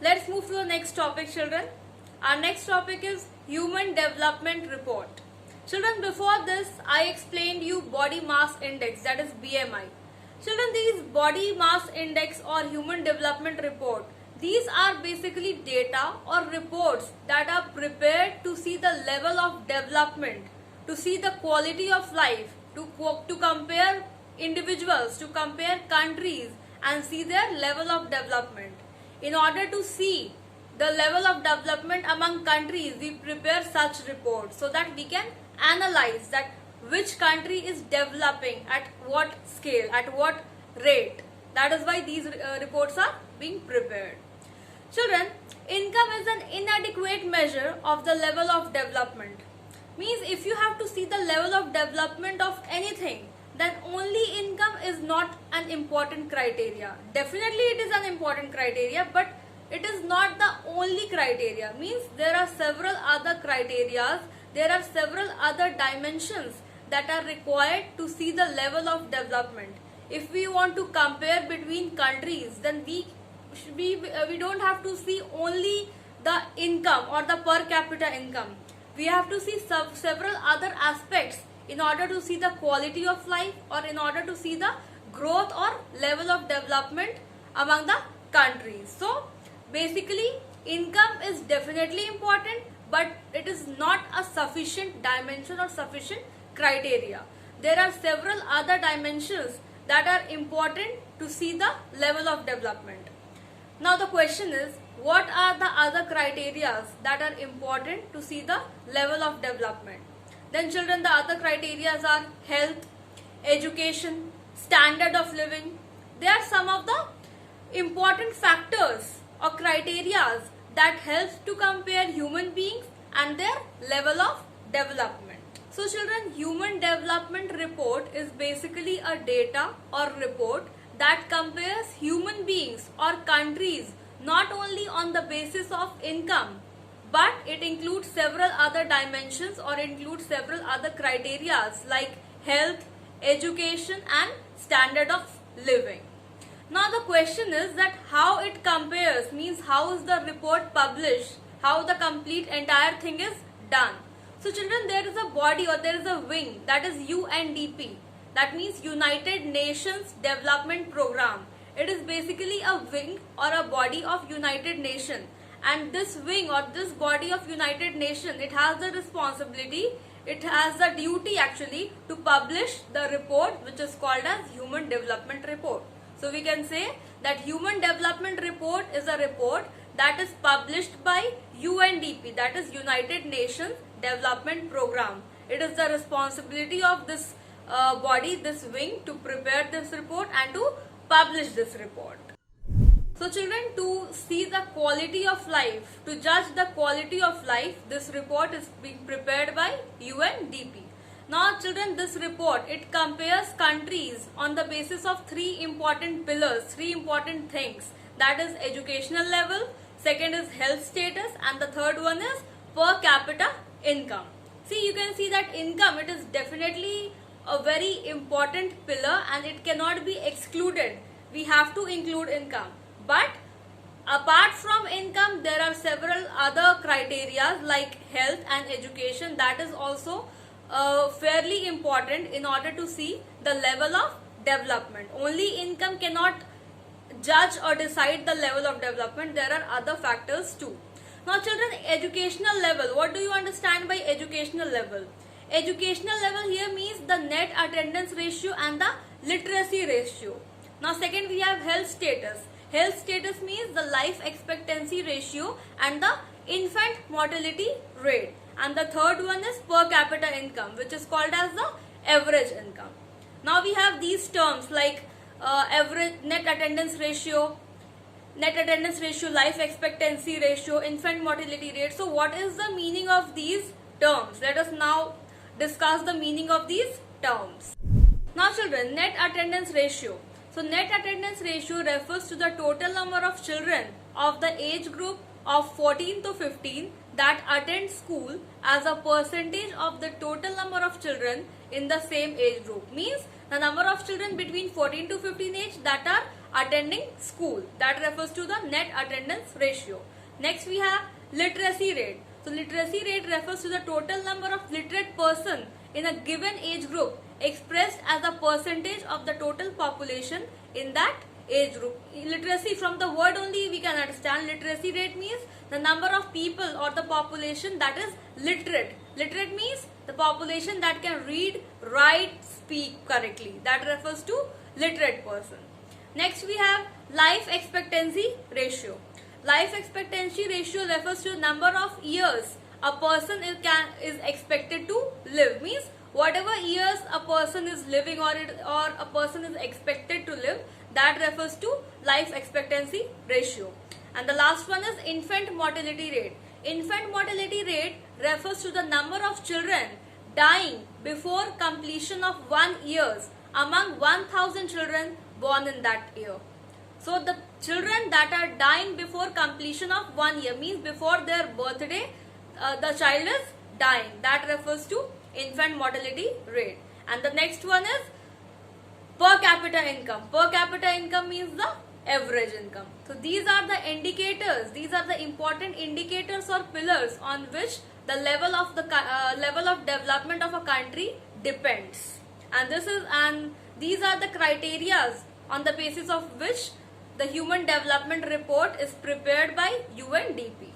let's move to the next topic, children. Our next topic is Human Development Report. Children, before this, I explained you Body Mass Index, that is BMI. Children, these Body Mass Index or Human Development Report, these are basically data or reports that are prepared to see the level of development, to see the quality of life, to compare individuals, to compare countries and see their level of development. In order to see the level of development among countries, we prepare such reports so that we can analyze that which country is developing at what scale, at what rate. That is why these reports are being prepared. Children, income is an inadequate measure of the level of development. Means if you have to see the level of development of anything, then only income is not an important criteria. Definitely it is an important criteria, but it is not the only criteria. Means there are several other criteria, there are several other dimensions that are required to see the level of development. If we want to compare between countries, then we don't have to see only the income or the per capita income. We have to see several other aspects in order to see the quality of life or in order to see the growth or level of development among the countries. So basically income is definitely important, but it is not a sufficient dimension or sufficient criteria. There are several other dimensions that are important to see the level of development. Now the question is, what are the other criteria that are important to see the level of development? Then children, the other criteria are health, education, standard of living. They are some of the important factors or criteria that helps to compare human beings and their level of development. So children, Human Development Report is basically a data or report that compares human beings or countries not only on the basis of income, but it includes several other dimensions or includes several other criteria like health, education and standard of living. Now the question is that how it compares, means how is the report published, how the complete entire thing is done. So children, there is a body or there is a wing, that is UNDP. That means United Nations Development Program. It is basically a wing or a body of United Nations. And this wing or this body of United Nations, it has the responsibility, it has the duty actually to publish the report which is called as Human Development Report. So we can say that Human Development Report is a report that is published by UNDP, that is United Nations Development Program. It is the responsibility of this body, this wing, to prepare this report and to publish this report. So children, to see the quality of life, to judge the quality of life, this report is being prepared by UNDP. Now children, this report, it compares countries on the basis of three important pillars, three important things. That is educational level, second is health status and the third one is per capita income. See, you can see that income, it is definitely a very important pillar and it cannot be excluded. We have to include income. But apart from income, there are several other criteria like health and education that is also fairly important in order to see the level of development. Only income cannot judge or decide the level of development. There are other factors too. Now children, educational level. What do you understand by educational level? Educational level here means the net attendance ratio and the literacy ratio. Now second, we have health status. Health status means the life expectancy ratio and the infant mortality rate. And the third one is per capita income, which is called as the average income. Now we have these terms like average net attendance ratio, life expectancy ratio, infant mortality rate. So what is the meaning of these terms? Let us now discuss the meaning of these terms. Now children, net attendance ratio. So net attendance ratio refers to the total number of children of the age group of 14 to 15 that attend school as a percentage of the total number of children in the same age group. Means the number of children between 14 to 15 age that are attending school. That refers to the net attendance ratio. Next we have literacy rate. So literacy rate refers to the total number of literate person in a given age group expressed as a percentage of the total population in that age group. Literacy, from the word only we can understand, literacy rate means the number of people or the population that is literate. Literate means the population that can read, write, speak correctly. That refers to literate person. Next we have life expectancy ratio. Life expectancy ratio refers to the number of years a person is expected to live. Means whatever years a person is living or a person is expected to live, that refers to life expectancy ratio. And the last one is infant mortality rate. Infant mortality rate refers to the number of children dying before completion of 1 year among 1000 children born in that year. So the children that are dying before completion of 1 year, means before their birthday, the child is dying. That refers to infant mortality rate. And the next one is per capita income. Per capita income means the average income. So these are the indicators. These are the important indicators or pillars on which the level of development of a country depends. And these are the criterias on the basis of which the Human Development Report is prepared by UNDP.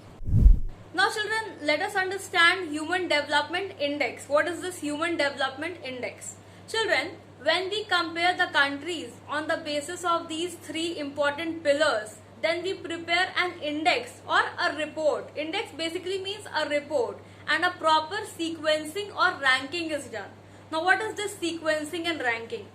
Now children, let us understand Human Development Index. What is this Human Development Index? Children, when we compare the countries on the basis of these three important pillars, then we prepare an index or a report. Index basically means a report, and a proper sequencing or ranking is done. Now what is this sequencing and ranking?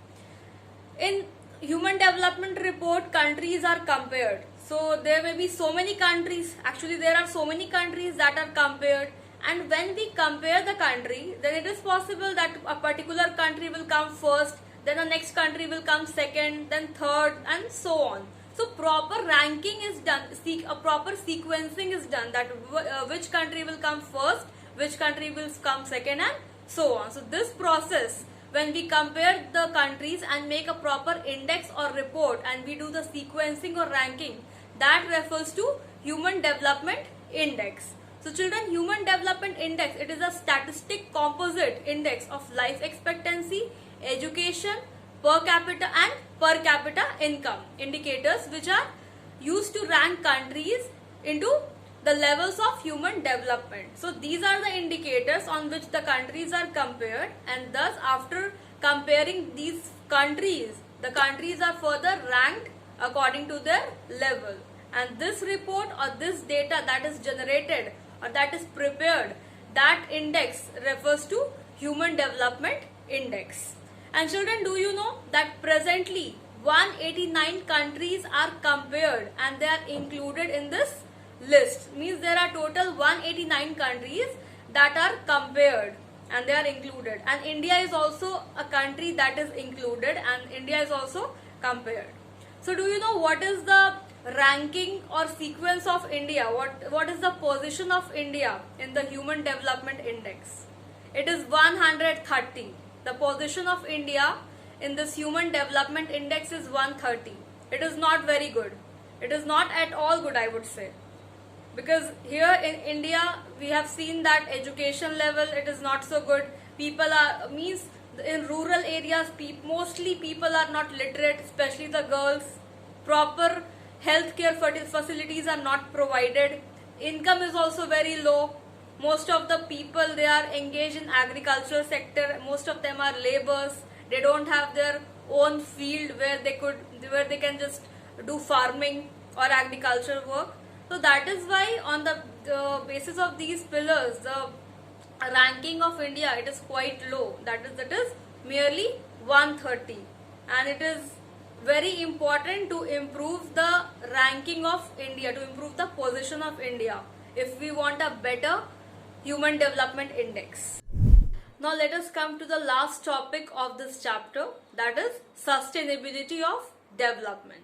In Human Development Report, countries are compared. So there may be so many countries. Actually, there are so many countries that are compared. And when we compare the country, then it is possible that a particular country will come first, then the next country will come second, then third, and so on. So proper ranking is done, a proper sequencing is done, that which country will come first, which country will come second, and so on. So this process, when we compare the countries and make a proper index or report and we do the sequencing or ranking, that refers to Human Development Index. So children, Human Development Index, it is a statistic composite index of life expectancy, education, per capita and per capita income indicators, which are used to rank countries into the levels of human development. So these are the indicators on which the countries are compared, and thus after comparing these countries, the countries are further ranked according to their level. And this report or this data that is generated or that is prepared, that index refers to Human Development Index. And children, do you know that presently 189 countries are compared and they are included in this list? Means there are total 189 countries that are compared and they are included, and India is also a country that is included, and India is also compared. So do you know what is the ranking or sequence of India? What is the position of India in the Human Development Index? It is 130. The position of India in this Human Development Index is 130. It is not very good. It is not at all good, I would say. Because here in India, we have seen that education level, it is not so good. People are, means in rural areas, mostly people are not literate, especially the girls. Proper healthcare facilities are not provided. Income is also very low. Most of the people, they are engaged in agricultural sector. Most of them are laborers. They don't have their own field where they can just do farming or agricultural work. So that is why on the basis of these pillars, the ranking of India, it is quite low. That is merely 130, and it is very important to improve the ranking of India, to improve the position of India if we want a better Human Development Index. Now let us come to the last topic of this chapter, that is sustainability of development.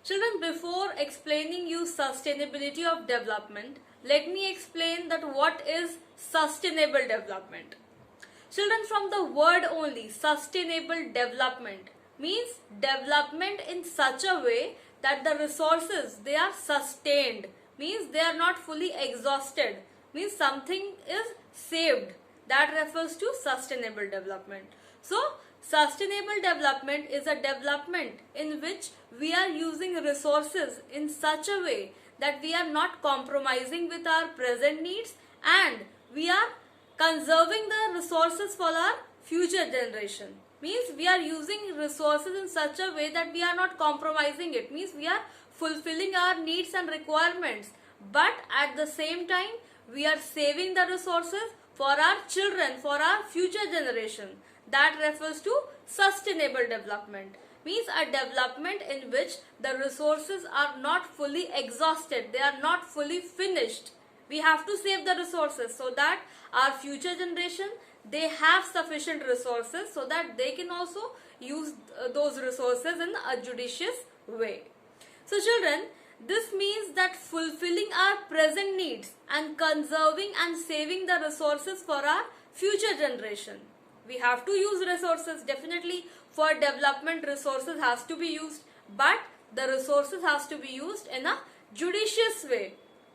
Children, before explaining you sustainability of development, let me explain that what is sustainable development. Children, from the word only, sustainable development means development in such a way that the resources, they are sustained, means they are not fully exhausted, means something is saved. That refers to sustainable development. So sustainable development is a development in which we are using resources in such a way that we are not compromising with our present needs, and we are conserving the resources for our future generation. Means we are using resources in such a way that we are not compromising it, means we are fulfilling our needs and requirements, but at the same time we are saving the resources for our children, for our future generation. That refers to sustainable development, means a development in which the resources are not fully exhausted, they are not fully finished. We have to save the resources so that our future generation, they have sufficient resources so that they can also use those resources in a judicious way. So children, this means that fulfilling our present needs and conserving and saving the resources for our future generation. We have to use resources, definitely for development resources has to be used, but the resources has to be used in a judicious way,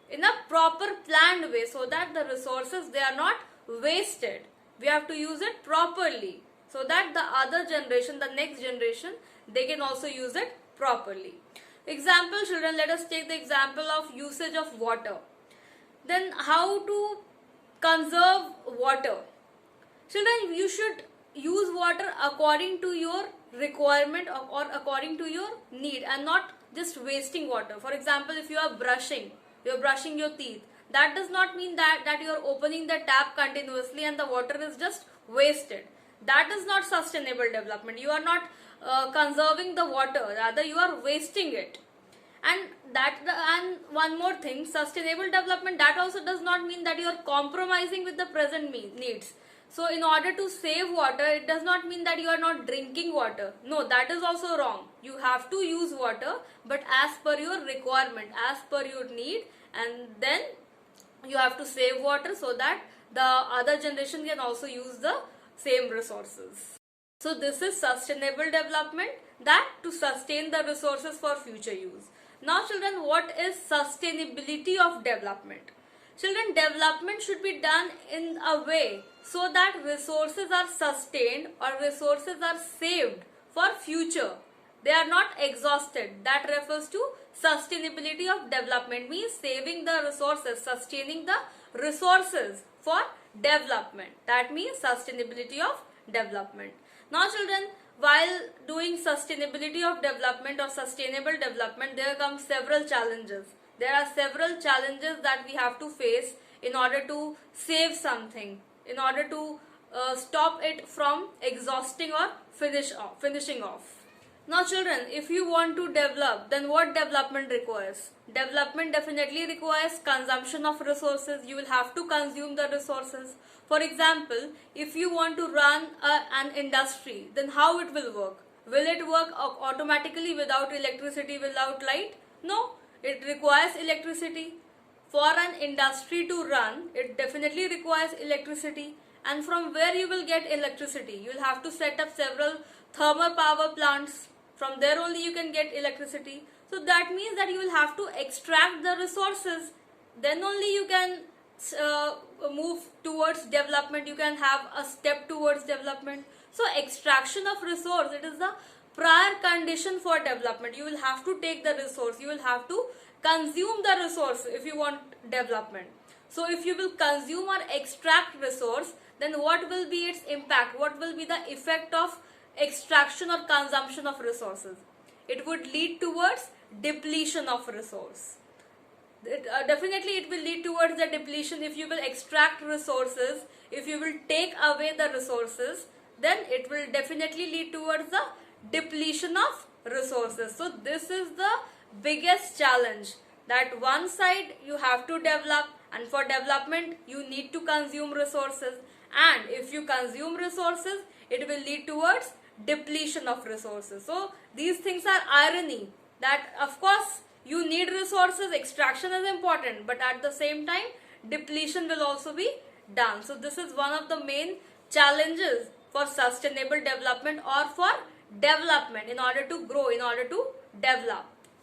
in a proper planned way, so that the resources, they are not wasted. We have to use it properly so that the other generation, the next generation, they can also use it properly. Example children, let us take the example of usage of water. Then how to conserve water? Children, you should use water according to your requirement or according to your need, and not just wasting water. For example, if you are brushing your teeth, that does not mean that you are opening the tap continuously and the water is just wasted. That is not sustainable development. You are not conserving the water, rather you are wasting it. And one more thing, sustainable development, that also does not mean that you are compromising with the present needs. So in order to save water, it does not mean that you are not drinking water. No, that is also wrong. You have to use water, but as per your requirement, as per your need, and then you have to save water so that the other generation can also use the same resources. So this is sustainable development, that to sustain the resources for future use. Now children, what is sustainability of development? Children, development should be done in a way so that resources are sustained or resources are saved for future. They are not exhausted. That refers to sustainability of development, means saving the resources, sustaining the resources for development. That means sustainability of development. Now children, while doing sustainability of development or sustainable development, there come several challenges. There are several challenges that we have to face in order to save something, in order to stop it from exhausting or finishing off. Now children, if you want to develop, then what development requires? Development definitely requires consumption of resources. You will have to consume the resources. For example, if you want to run an industry, then how it will work? Will it work automatically without electricity, without light? No, it requires electricity. For an industry to run, it definitely requires electricity. And from where you will get electricity? You will have to set up several thermal power plants. From there only you can get electricity. So that means that you will have to extract the resources. Then only you can move towards development. You can have a step towards development. So extraction of resource, it is the prior condition for development. You will have to take the resource. You will have to consume the resource if you want development. So if you will consume or extract resource, then what will be its impact? What will be the effect of extraction or consumption of resources? It would lead towards depletion of resource. Definitely it will lead towards the depletion. If you will extract resources, if you will take away the resources, then it will definitely lead towards the depletion of resources. So this is the biggest challenge, that one side you have to develop, and for development you need to consume resources, and if you consume resources, it will lead towards depletion of resources. So these things are irony, that of course you need resources, extraction is important, but at the same time depletion will also be done. So this is one of the main challenges for sustainable development or for development, in order to grow, in order to develop.